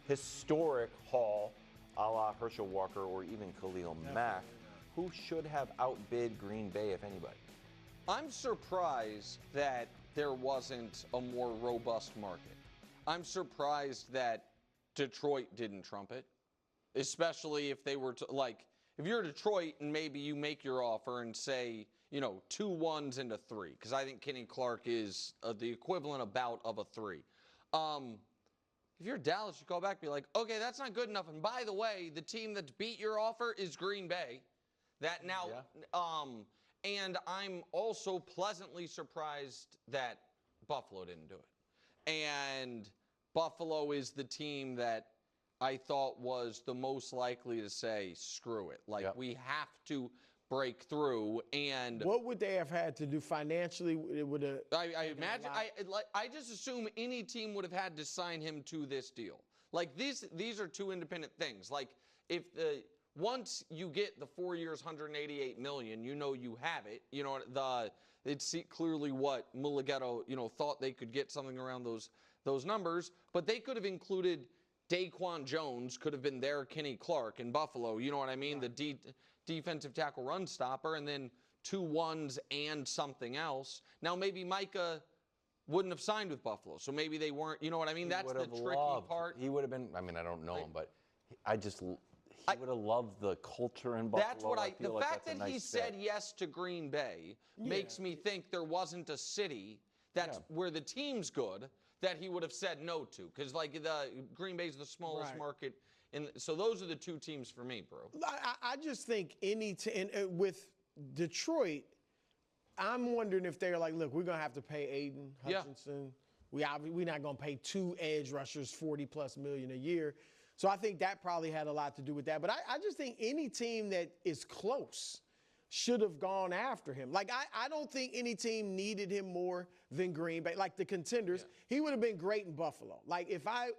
historic haul a la Herschel Walker or even Khalil Mack. Who should have outbid Green Bay, if anybody? I'm surprised that there wasn't a more robust market. I'm surprised that Detroit didn't trump it, especially if they were to, like, if you're Detroit and maybe you make your offer and say, 2 1s and a 3, because I think Kenny Clark is the equivalent about of a 3. If you're Dallas, you call back and be like, okay, that's not good enough. And by the way, the team that's beat your offer is Green Bay. That now, and I'm also pleasantly surprised that Buffalo didn't do it. And Buffalo is the team that I thought was the most likely to say, screw it. Like, we have to break through. And what would they have had to do financially? It would have. I imagine. I just assume any team would have had to sign him to this deal. Like, these are two independent things. Like, if once you get the 4 years, $188 million, you have it. It's clearly what Mullighetto, thought they could get something around those numbers. But they could have included Daquan Jones, could have been their Kenny Clark in Buffalo. You know what I mean? Right. The defensive tackle run stopper, and then 2 1s and something else. Now maybe Micah wouldn't have signed with Buffalo, so maybe they weren't. You know what I mean? That's the tricky part. He would have been. I mean, I don't know him, but he would have loved the culture in Buffalo. That's what the fact that he said yes to Green Bay makes me think there wasn't a city that's where the team's good that he would have said no to, because like the Green Bay's the smallest market, so those are the two teams for me, bro. I just think with Detroit, I'm wondering if they're like, look, we're gonna have to pay Aiden Hutchinson. We're not gonna pay 2 edge rushers $40+ million a year. So I think that probably had a lot to do with that. But I just think any team that is close should have gone after him. Like, I don't think any team needed him more than Green Bay. Like the contenders, he would have been great in Buffalo. Like, if I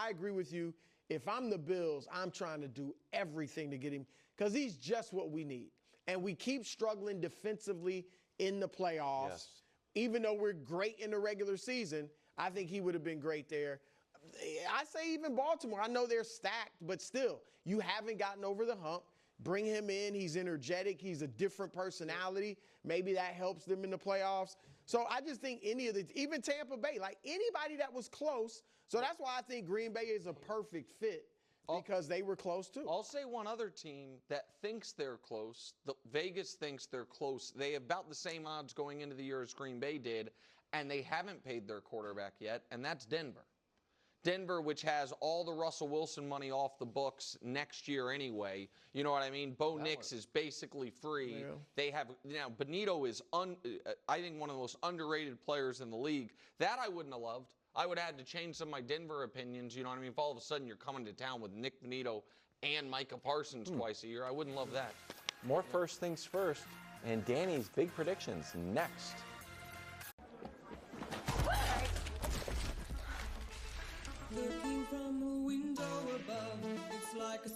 agree with you, if I'm the Bills, I'm trying to do everything to get him, because he's just what we need. And we keep struggling defensively in the playoffs. Yes. Even though we're great in the regular season, I think he would have been great there. I say even Baltimore. I know they're stacked, but still, you haven't gotten over the hump. Bring him in. He's energetic. He's a different personality. Maybe that helps them in the playoffs. So I just think even Tampa Bay, like anybody that was close. So that's why I think Green Bay is a perfect fit, because they were close too. I'll say one other team that thinks they're close. Vegas thinks they're close. They have about the same odds going into the year as Green Bay did, and they haven't paid their quarterback yet, and that's Denver. Denver, which has all the Russell Wilson money off the books next year anyway. You know what I mean? Bo Nix is basically free. Yeah. They have Benito is I think one of the most underrated players in the league. That I wouldn't have loved. I would have had to change some of my Denver opinions. You know what I mean? If all of a sudden you're coming to town with Nick Benito and Micah Parsons twice a year, I wouldn't love that. More first things first, and Danny's big predictions next. Looking from a window above, it's like a